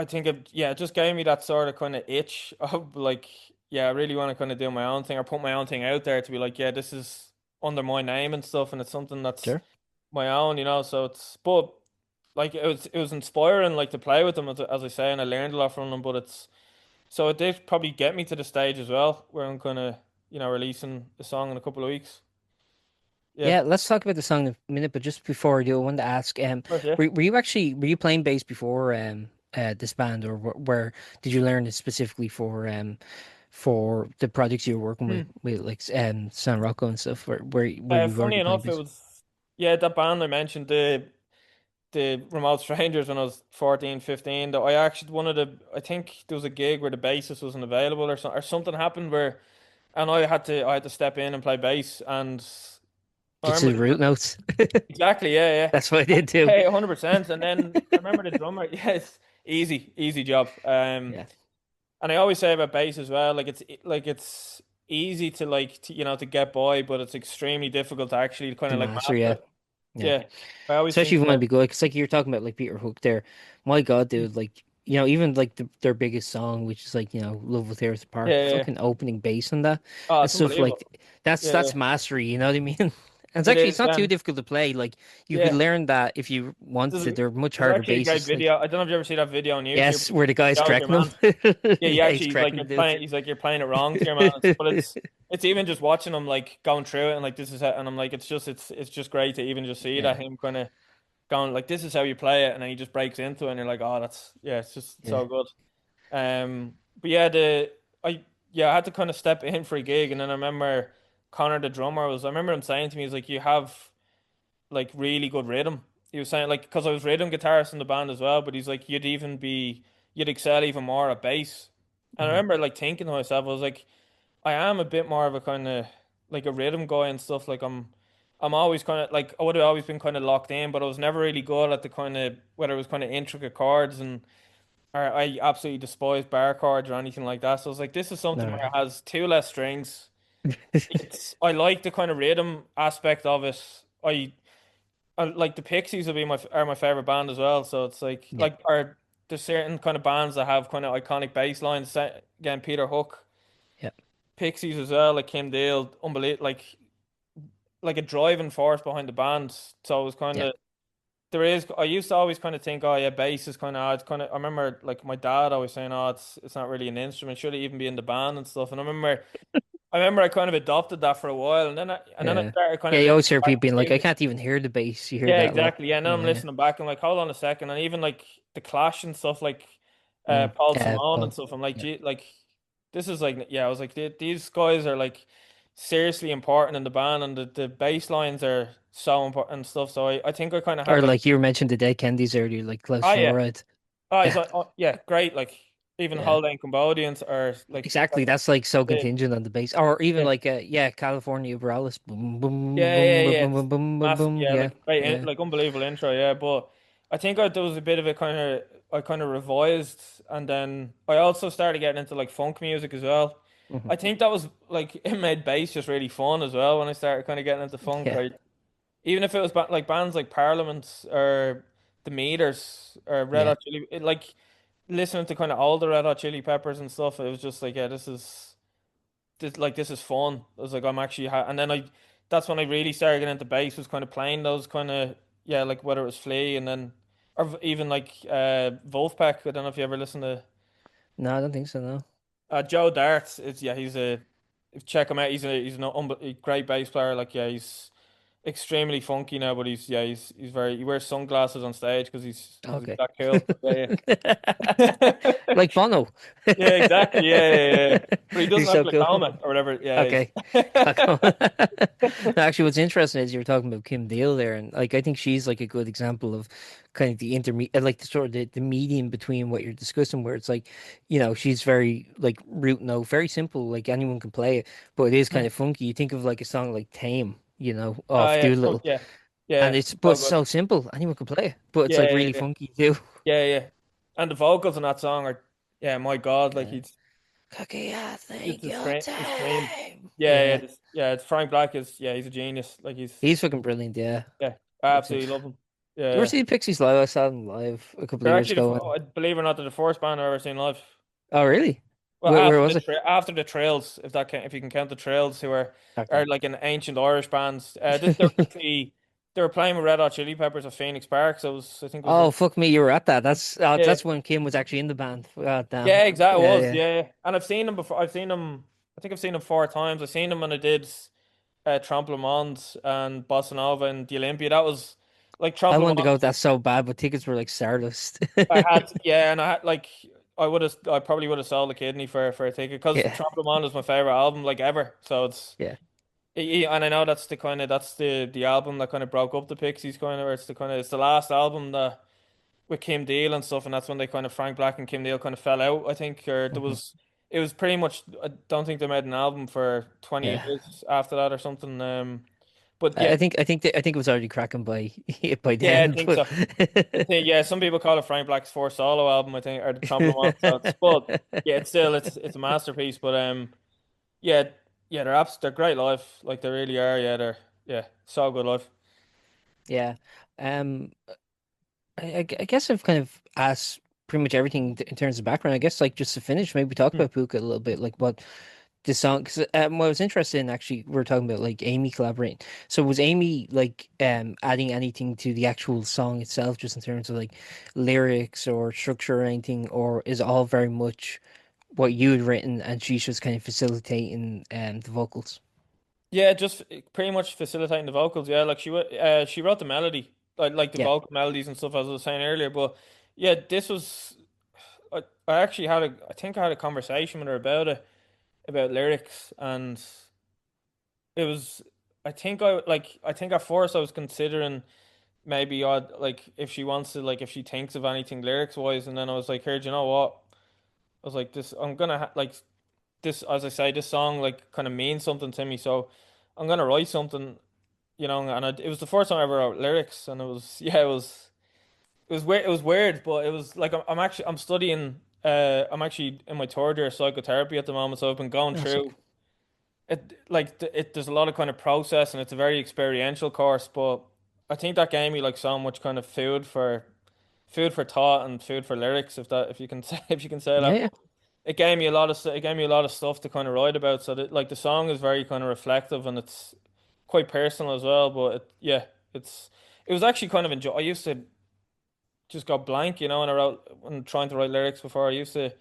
think it just gave me that sort of kind of itch of like, yeah, I really want to kind of do my own thing or put my own thing out there to be like, yeah, this is under my name and stuff, and it's something that's Sure. my own, So but like it was inspiring, like to play with them as I say, and I learned a lot from them. But it did probably get me to the stage as well, where I'm kind of, releasing a song in a couple of weeks. Yeah, Yeah, let's talk about the song in a minute, but just before I do, I wanted to ask, of course, yeah. were you playing bass before this band, or where did you learn it specifically for the projects you were working Hmm. with like San Rocco and stuff? Where you Funny already playing enough, it bass? was yeah that band I mentioned the Remote Strangers when I was 14, 15. That I actually I think there was a gig where the bassist wasn't available or something happened where and I had to step in and play bass and I Get to remember the root notes. exactly yeah That's what I did too. hey 100%. And then I remember the drummer yeah it's easy job. Yeah, And I always say about bass as well, it's easy to to get by, but it's extremely difficult to actually kind to of like master. master Yeah, it. yeah. Yeah, I always Especially think if you want to that. be good. Because like you're talking about like Peter Hook there. My God, dude, like even like their biggest song, which is like Love Will Tear Us Apart, Yeah, the yeah, yeah. fucking opening bass on that Oh, and it's stuff unbelievable. like Yeah, that's yeah. mastery. You know what I mean? And It it's is. not too difficult to play. Like you could Yeah, learn that if you wanted there's, to. They're much there's harder actually a great basses. Like video. I don't know if you ever see that video on YouTube. yes, where the guy's Shows your correcting them. man. Yeah, he Yeah, he's actually correcting the dudes. he's like you're playing it wrong to your man. But it's even just watching him like going through it and like this is how, and I'm like it's just great to even just see that Yeah, him kind of going like this is how you play it, and then he just breaks into it, and you're like, oh, that's yeah, it's just yeah. so good. But yeah, I had to kind of step in for a gig, and then I remember Connor, the drummer, I remember him saying to me, he's like, you have like really good rhythm. He was saying like because I was rhythm guitarist in the band as well, but he's like you'd excel even more at bass. And I hmm remember like thinking to myself, I was like, I am a bit more of a kind of like a rhythm guy and stuff. Like I'm always kind of like I would have always been kind of locked in, but I was never really good at the kind of whether it was kind of intricate chords and or I absolutely despise bar chords or anything like that. So I was like, this is something No. where it has two less strings. I like the kind of rhythm aspect of it. I like the Pixies will be are my favorite band as well. So it's Yeah, are there's certain kind of bands that have kind of iconic bass lines. Again, Peter Hook, yeah, Pixies as well, like Kim Deal, unbelievable, like a driving force behind the band. So it was kind yeah. of there is. I used to always kind of think, oh yeah, bass is kind of. It's kind of. I remember like my dad always saying, oh, it's not really an instrument. Should it even be in the band and stuff? And I remember I kind of adopted that for a while, and then I Yeah. started kind Yeah, of you always listening hear back people being like, I to can't even hear the bass. You hear yeah, that a lot. exactly. Yeah, and then I'm Yeah. listening back. I'm like, hold on a second, and even like the Clash and stuff, like Paul Simon and Paul. stuff. I'm like, Yeah. gee, like this is like, yeah. I was like, these guys are like seriously important in the band, and the bass lines are so important and stuff. So I think I kind of Or have like, like you mentioned the Dead Kennedys earlier, like Klaus oh yeah, Schnorrite. oh he's Yeah. like, oh yeah, great, like. even Yeah. Holiday in Cambodians are like Exactly. That's like so yeah, contingent on the bass. Or even yeah, like yeah, California Umbrellas. Boom boom yeah, yeah, boom boom yeah. boom It's boom boom massive. boom. Yeah, Yeah. like great, Yeah. like unbelievable intro. Yeah, but I think there was a bit of a I kind of revised, and then I also started getting into like funk music as well. Hmm. I think that was like it made bass just really fun as well when I started kind of getting into funk. Yeah. Even if it was like bands like Parliament or the Meters or Red Yeah. Hot Chili, like listening to kind of older Red Hot Chili Peppers and stuff, it was just like, yeah, this is fun. I was like, I'm actually, and then that's when I really started getting into bass, was kind of playing those kind of, yeah, like whether it was Flea and then, or even like Wolfpack. I don't know if you ever listen to No, I don't think so. No. Joe Dart. It's yeah, check him out. A great bass player. Like yeah, he's extremely funky now, but he's very he wears sunglasses on stage because he's Okay. that cool. Yeah, yeah. Like Bono. Yeah, exactly. Yeah, yeah, yeah. But he doesn't He's have so cool. glaucoma or whatever. Yeah, he's Okay. No, actually, what's interesting is you're talking about Kim Deal there, and like I think she's like a good example of kind of the intermediate, like the sort of the medium between what you're discussing, where it's like, she's very like root note, very simple, like anyone can play it, but it is kind of funky. You think of like a song like Tame, Oh off yeah, Doolittle, yeah, and yeah. but So it's good. so simple, anyone can play it, but it's Yeah, like yeah, really yeah, funky too. yeah, yeah. And the vocals in that song are, yeah, my God, like Yeah. he's Cookie, I just think your the scream. time. Yeah, yeah, Yeah. yeah. It's Frank Black is, yeah, he's a genius. Like He's fucking brilliant, yeah. yeah, I absolutely love him. You ever Yeah, see the Pixies live? I saw them live a couple of they're years actually ago. And believe it or not, they're the first band I've ever seen live. oh, really? Well, Where was it? after the Trails, if you can count the Trails, who are Okay. like an ancient Irish band. They were actually they were playing with Red Hot Chili Peppers at Phoenix Park. So I think it was Oh, in fuck me, you were at that. That's yeah, that's when Kim was actually in the band. God damn. yeah, exactly. It Yeah, was yeah. yeah, and I've seen them before. I've seen them. I think I've seen them 4 times. I've seen them when I did Trompe Le Monde and Bossa Nova and the Olympia. That was like I Trompe Le wanted to Monde. go with that so bad, but tickets were like Stardust. I had yeah, and I had like I probably would have sold a kidney for a ticket because Yeah, Trompe Le Monde is my favorite album like ever. So yeah, and I know that's the album that kind of broke up the Pixies kind of, or it's the last album that with Kim Deal and stuff, and that's when they kind of Frank Black and Kim Deal kind of fell out, I think, or hmm it was pretty much I don't think they made an album for 20 yeah. years after that or something. But I yeah, I think I think I think it was already cracking by by yeah, I then. think But so. I think yeah, some people call it Frank Black's first solo album, I think, or the Trompe Le Monde. So but yeah, it's a masterpiece. But yeah, yeah, they're great live, like they really are. Yeah, they're yeah, so good live. yeah, um, I guess I've kind of asked pretty much everything in terms of background. I guess like just to finish, maybe talk Hmm. about Pooka a little bit, like what the song. Cause, what I was interested in actually, we are talking about like Amy collaborating. So was Amy like adding anything to the actual song itself, just in terms of like lyrics or structure or anything, or is it all very much what you had written and she's just kind of facilitating the vocals? Yeah, just pretty much facilitating the vocals. Yeah, like she wrote the melody, like the Yeah. vocal melodies and stuff as I was saying earlier. But yeah, this was I actually I think I had a conversation with her about it, about lyrics, and it was I think at first I was considering maybe I'd like if she wants to like if she thinks of anything lyrics wise, and then I was like, here, do you know what? I was like, this I'm gonna like this as I say, this song like kind of means something to me, so I'm gonna write something, and it was the first time I ever wrote lyrics, and it was yeah, it was weird, but it was like I'm studying, I'm actually in my third year of psychotherapy at the moment, so I've been going That's through it like there's a lot of kind of process, and it's a very experiential course, but I think that gave me like so much kind of food for thought and food for lyrics, if you can say if you can say yeah, that. yeah. It gave me a lot of stuff to kind of write about. So that like the song is very kind of reflective and it's quite personal as well. But it's it was actually kind of enjoy. I used to just go blank, when trying to write lyrics before. I used to,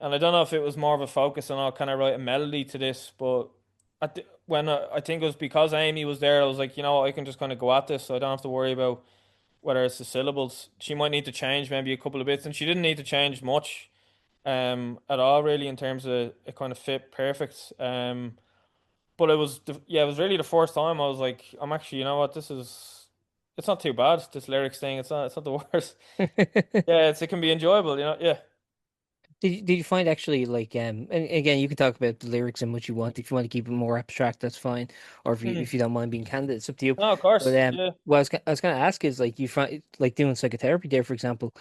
and I don't know if it was more of a focus on, can I write a melody to this? But I think it was because Amy was there, I was like, I can just kind of go at this, so I don't have to worry about whether it's the syllables. She might need to change maybe a couple of bits, and she didn't need to change much at all really in terms of it kind of fit perfect. But it was really the first time I was like, I'm actually, you know what, it's not too bad, this lyrics thing. It's not the worst. Yeah, it can be enjoyable, yeah. Did you find actually like and again you can talk about the lyrics and what you want. If you want to keep it more abstract, that's fine. Or Mhm. if you don't mind being candid, it's up to you. No, of But course. Yeah. what I was gonna ask is like you find like doing psychotherapy there, for example,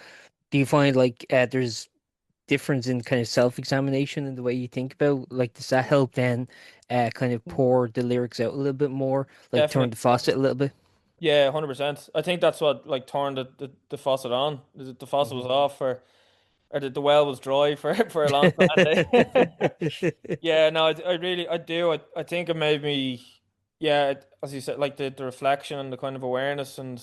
do you find like there's difference in kind of self-examination and the way you think about like does that help then kind of pour the lyrics out a little bit more, like turn Definitely. the faucet a little bit? Yeah, 100%. I think that's what like turned the faucet on. The faucet was Hmm. off or the well was dry for for a long time. Yeah, no, I really I do. I think it made me yeah, as you said, like the reflection and the kind of awareness and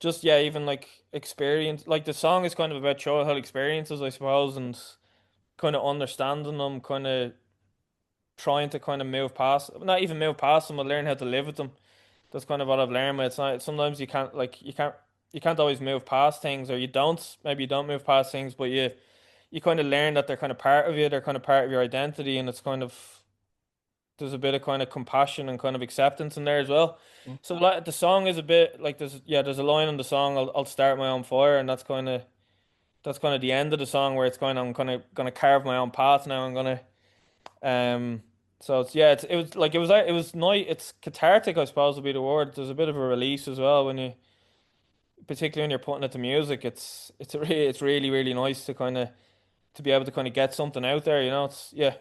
just yeah, even like experience like the song is kind of about childhood experiences, I suppose, and kind of understanding them, kind of trying to kind of move past not even move past them, but learn how to live with them. That's kind of what I've learned. It's not sometimes you can't like you can't always move past things or you don't maybe you don't move past things, but you kind of learn that they're kind of part of you, they're kind of part of your identity, and it's kind of there's a bit of kind of compassion and kind of acceptance in there as well. So like the song is a bit like there's a line in the song I'll start my own fire, and that's kind of the end of the song where it's going I'm kind of gonna carve my own path now. I'm gonna um so it's yeah it was like it was nice, it's cathartic I suppose would be the word. There's a bit of a release as well when you particularly when you're putting it to music. It's really really nice to kind of to be able to kind of get something out there, you know. It's yeah.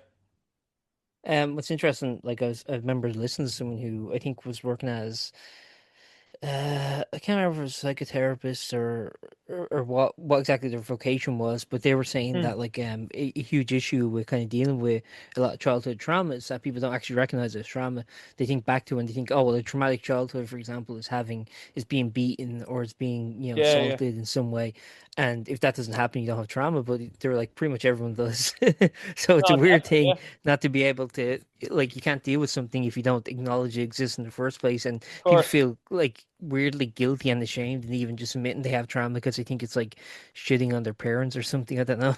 What's interesting, like I remember listening to someone who I think was working as I can't remember if it was a psychotherapist or what exactly their vocation was, but they were saying Hmm. that like a huge issue with kind of dealing with a lot of childhood trauma is that people don't actually recognize it as trauma. They think back to it and they think, oh well, a traumatic childhood, for example, is being beaten or is being Yeah, yeah, assaulted in some way, and if that doesn't happen, you don't have trauma. But they're like pretty much everyone does. So it's no a weird definitely thing yeah, not to be able to like you can't deal with something if you don't acknowledge it exists in the first place, and of people course. feel like weirdly guilty and ashamed and even just admitting they have trauma because they think it's like shitting on their parents or something. I don't know.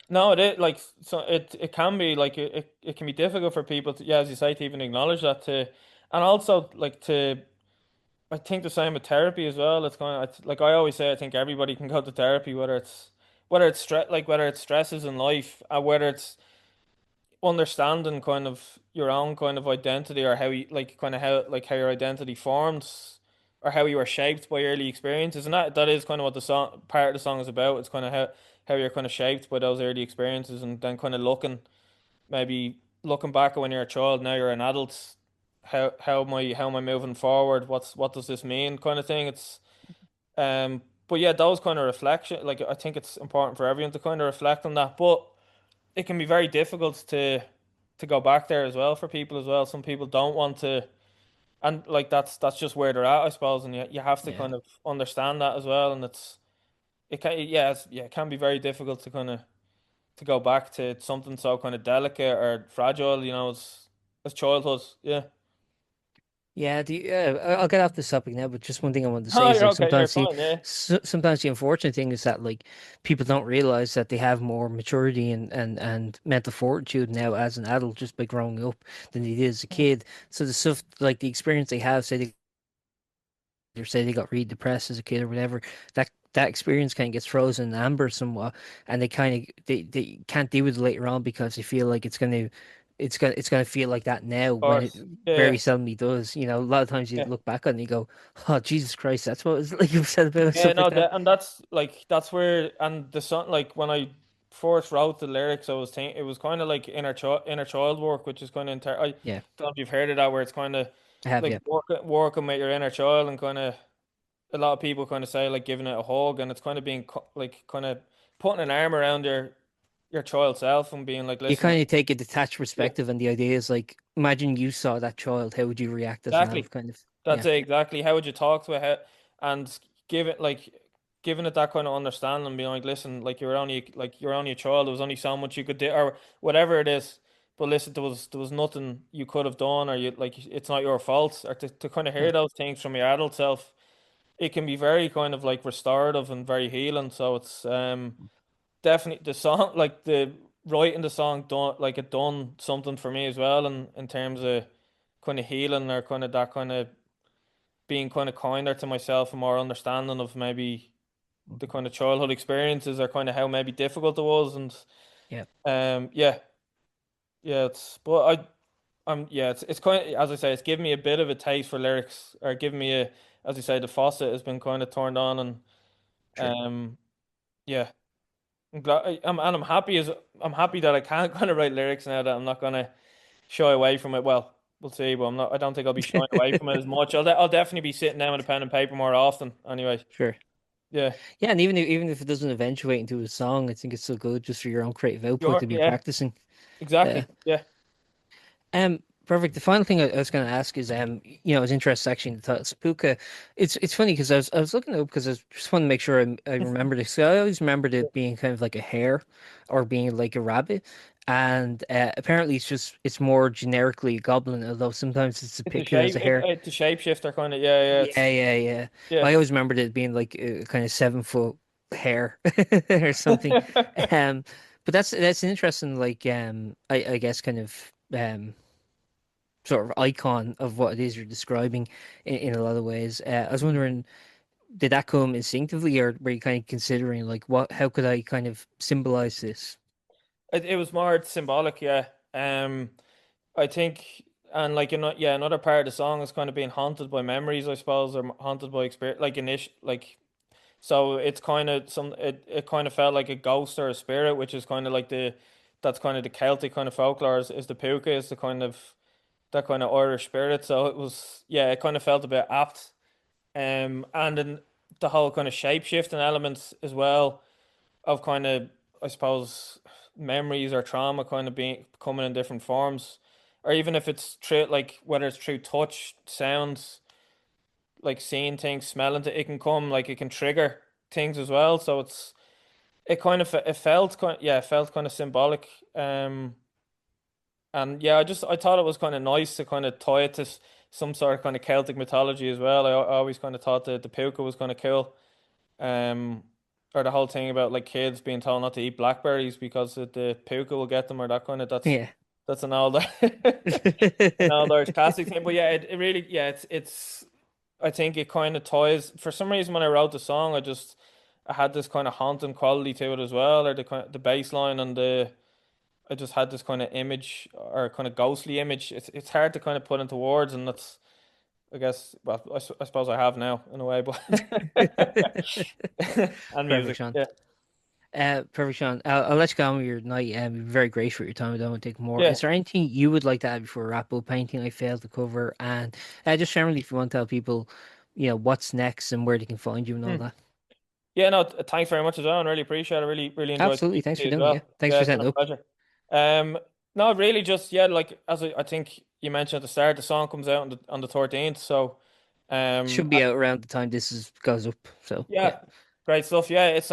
No, it is like so it can be like it can be difficult for people to yeah, as you say, to even acknowledge that to and also like to I think the same with therapy as well. It's kind of like I always say I think everybody can go to therapy whether it's stress like whether it's stresses in life, whether it's understanding kind of your own kind of identity or how you like kind of how like how your identity forms or how you are shaped by early experiences, and that is kind of what the song part of the song is about. It's kind of how you're kind of shaped by those early experiences and then kind of maybe looking back at when you're a child, now you're an adult, how am I moving forward, what does this mean kind of thing. It's but yeah, those kind of reflection, like I think it's important for everyone to kind of reflect on that, but it can be very difficult to go back there as well for people as well. Some people don't want to, and like that's just where they're at, I suppose. And you have to Yeah. kind of understand that as well. And it can yeah yeah it can be very difficult to kind of to go back to something so kind of delicate or fragile, you know, as childhood. Yeah. Yeah, I'll get off this topic now, but just one thing I wanted to say Oh, is you're like okay. You're fine. Yeah. sometimes the unfortunate thing is that like people don't realize that they have more maturity and mental fortitude now as an adult just by growing up than they did as a kid. So the stuff like the experience they have, say they got really depressed as a kid or whatever, that experience kind of gets frozen in amber somewhat, and they can't deal with it later on because they feel like it's gonna feel like that now Of when it course. Yeah. very seldomly does. You know, a lot of times you Yeah. look back on it and you go, "Oh Jesus Christ, that's what it was like you said about Yeah, stuff like no, that." that and that's like that's where and the song like when I first wrote the lyrics, I was thinking it was kind of like inner child work, which is kind of I Yeah, don't know if you've heard of that, where it's kind of I have. like Yeah, working with your inner child and kind of a lot of people kind of say like giving it a hug, and it's kind of being like kind of putting an arm around your child self and being like, you listen, kind of take a detached yeah, perspective, and the idea is like, imagine you saw that child, how would you react as an exactly. adult? Kind of. That's Yeah. it, exactly. How would you talk to it? And give it like giving it that kind of understanding, being like, listen, like you're only a child. There was only so much you could do, or whatever it is. But listen, there was nothing you could have done, or you like it's not your fault. Or to kind of hear Yeah. those things from your adult self, it can be very kind of like restorative and very healing. So it's definitely the song, like the writing the song done like it done something for me as well, in terms of kind of healing or kind of that kind of being kind of kinder to myself and more understanding of maybe the kind of childhood experiences or kind of how maybe difficult it was, and Yeah, yeah, yeah, it's but yeah, it's kind of, as I say, it's given me a bit of a taste for lyrics, or given me a, as I say, the faucet has been kind of turned on, and sure. um yeah, I'm glad I'm happy as I'm happy that I can kind of write lyrics now, that I'm not gonna shy away from it. Well, we'll see, but I don't think I'll be shying away from it as much. I'll definitely be sitting down with a pen and paper more often. Anyway, Sure. yeah, Yeah, and even if it doesn't eventuate into a song, I think it's still good just for your own creative output sure, to be yeah, practicing. exactly, Uh, yeah. Perfect. The final thing I was going to ask is, it's interesting actually in the title, Púca. It's funny because I was looking it up because I just want to make sure I remember this. So I always remembered it being kind of like a hare, or being like a rabbit, and apparently it's more generically a goblin, although sometimes it's It's a depicted as shape, a hare. it's a shapeshifter kind of, yeah, yeah, Yeah, it's yeah, yeah. yeah. But I always remembered it being like a kind of 7 foot hare or something. Um, but that's an interesting, like, I guess kind of sort of icon of what it is you're describing in a lot of ways. I was wondering, did that come instinctively, or were you kind of considering like how could I kind of symbolize this? It was more symbolic, yeah. I think, and like, yeah, another part of the song is kind of being haunted by memories, I suppose, or haunted by experience, like initial, like, so it's kind of it kind of felt like a ghost or a spirit, which is kind of like that's kind of the Celtic kind of folklore, is the puka, is the kind of that kind of Irish spirit. So it was, yeah, it kind of felt a bit apt. And then the whole kind of shape shifting elements as well, of kind of, I suppose, memories or trauma kind of being coming in different forms, or even if it's through, like, whether it's through touch, sounds, like seeing things, smelling it can come, like, it can trigger things as well. So it kind of, it felt kind, yeah, it felt kind of symbolic. And yeah, I thought it was kind of nice to kind of tie it to some sort of kind of Celtic mythology as well. I always kind of thought that the puka was kind of cool. Um, or the whole thing about like kids being told not to eat blackberries because the puka will get them, or that kind of, Yeah. that's an older an older classic thing. But yeah, it really, yeah, it's I think it kind of ties, for some reason when I wrote the song, I had this kind of haunting quality to it as well, or the kind the bass line, and the I just had this kind of image, or kind of ghostly image. It's hard to kind of put into words, and that's, I guess, well, I suppose I have now in a way, but and Perfect, music, Sean. yeah, Perfect, Sean. I'll let you go on with your night. Very grateful for your time. I don't want to take more. yeah. Is there anything you would like to add before we wrap up? Anything I failed to cover? And just generally, if you want to tell people, what's next and where they can find you and all Hmm. that. Yeah, no, thanks very much as well, and really appreciate it. Really enjoyed Absolutely. speaking Thanks to you for as doing it. Yeah. well. Thanks Yeah, for it's been setting a up. pleasure. No, really, just, yeah, like, as I think you mentioned at the start, the song comes out on the 13th. So, Should be out around the time this is goes up. So yeah. yeah, great stuff. Yeah, it's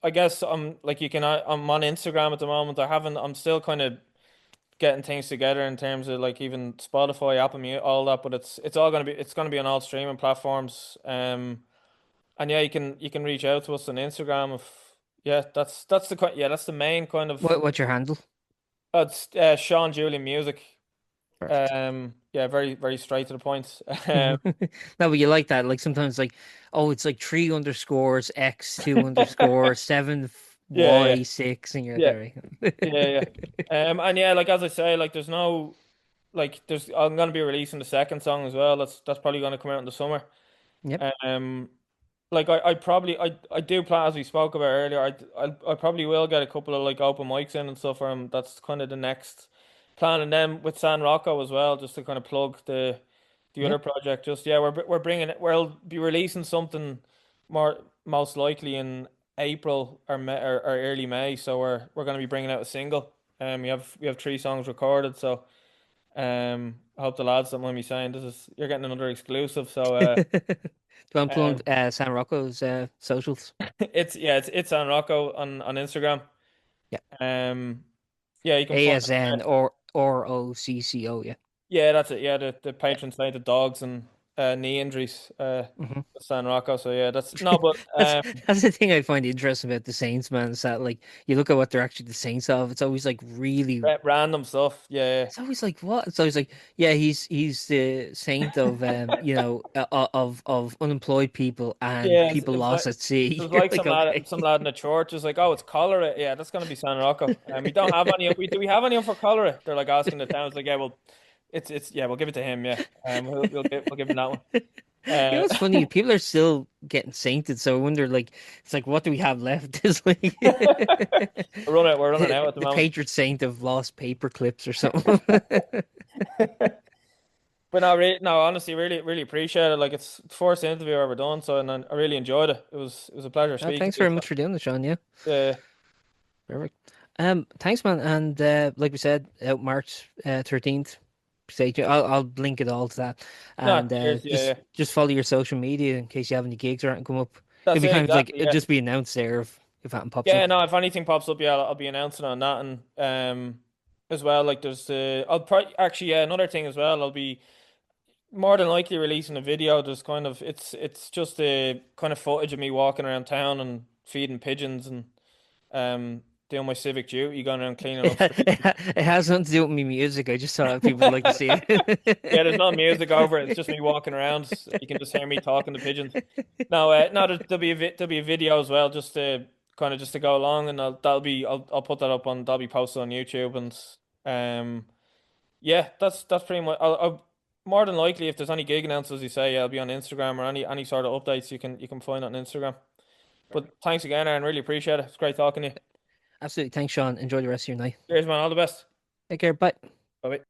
I guess I'm like, you can, I'm on Instagram at the moment. I'm still kind of getting things together in terms of, like, even Spotify, Apple Music, all that. But it's gonna be on all streaming platforms. And yeah, you can reach out to us on Instagram. If Yeah, that's the main kind of. What's your handle? It's Seán Julian Music. Perfect. Yeah, very straight to the point. No, but you like that. Like sometimes, like, oh, it's like three underscores X two underscore seven Yeah, yeah, Y six, and you're like, yeah, all right. yeah, yeah. And yeah, like, as I say, like, there's no, like, I'm gonna be releasing the second song as well. That's probably gonna come out in the summer. Yep. Um, like, I probably, I do plan, as we spoke about earlier. I probably will get a couple of, like, open mics in and stuff. That's kind of the next plan, and then with San Rocco as well, just to kind of plug the other Yep. project. Just, yeah, we're bringing it. We'll be releasing something most likely in April, or May, or early May. So we're going to be bringing out a single. We have 3 songs recorded. So I hope the lads don't mind me saying this is, you're getting another exclusive. So Do you want to um, plug San Rocco's socials? it's San Rocco on Instagram. Yeah. Um, yeah, you can find. ASN or OCCO. Yeah. Yeah, that's it. Yeah, the patron saint of dogs, and knee injuries Hmm. with San Rocco. So yeah, that's no, but That's that's the thing I find interesting about the Saints, man. Is that like you look at what they're actually the Saints of? It's always like really. random stuff. Yeah, It's always like what? It's always like yeah, he's the saint of of unemployed people and yeah. people It was like lost at sea. it was You're like like okay. some lad in the church was like, "Oh, it's cholera." Yeah, that's gonna be San Rocco. We don't have any. Do we have any for cholera? They're like asking the town. It's like, yeah, well, it's yeah, we'll give it to him. Yeah, we'll give him that one. You know, Uh, it's funny. People are still getting sainted, so I wonder, like, it's like, what do we have left? It's like we're running out at the the moment. patron saint of lost paper clips or something. But no, no, honestly, really appreciate it. Like it's the first interview I've ever done, so and I really enjoyed it. It was a pleasure speaking Thanks to you. very much for doing it, Sean. Yeah, So, perfect. Thanks, man. And like we said, out March 13th. Stay tuned. I'll link it all to that, no, and cheers. Yeah, yeah. just follow your social media in case you have any gigs or anything come up. It'll That's be it kind of like exactly. it'll Yeah, just be announced there if anything pops yeah. up. No, if anything pops up, yeah, I'll be announcing on that and as well. Like there's I'll probably actually yeah another thing as well. I'll be more than likely releasing a video. There's kind of it's just a kind of footage of me walking around town and feeding pigeons and doing my civic duty, going around cleaning up streets. It has nothing to do with me music. I just thought people would like to see Yeah, there's no it. music over it. It's just me walking around. You can just hear me talking to pigeons. No, no, there'll be there'll be a video as well, just to kind of just to go along, and I'll put that up on that'll be posted on YouTube, and yeah, that's pretty much. I'll more than likely if there's any gig announcements, you say, yeah, I'll be on Instagram or any sort of updates you can find on Instagram. But Perfect. thanks again, Aaron. Really appreciate it. It's great talking to you. Absolutely. Thanks, Sean. Enjoy the rest of your night. Cheers, man. All the best. Take care. Bye. Bye.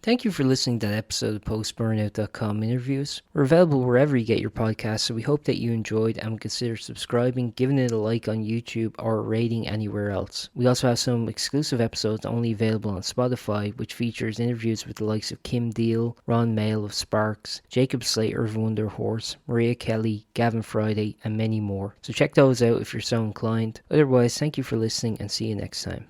Thank you for listening to that episode of PostBurnout.com interviews. We're available wherever you get your podcasts, so we hope that you enjoyed and would consider subscribing, giving it a like on YouTube, or a rating anywhere else. We also have some exclusive episodes only available on Spotify, which features interviews with the likes of Kim Deal, Ron Mail of Sparks, Jacob Slater of Wonder Horse, Maria Kelly, Gavin Friday, and many more. So check those out if you're so inclined. Otherwise, thank you for listening and see you next time.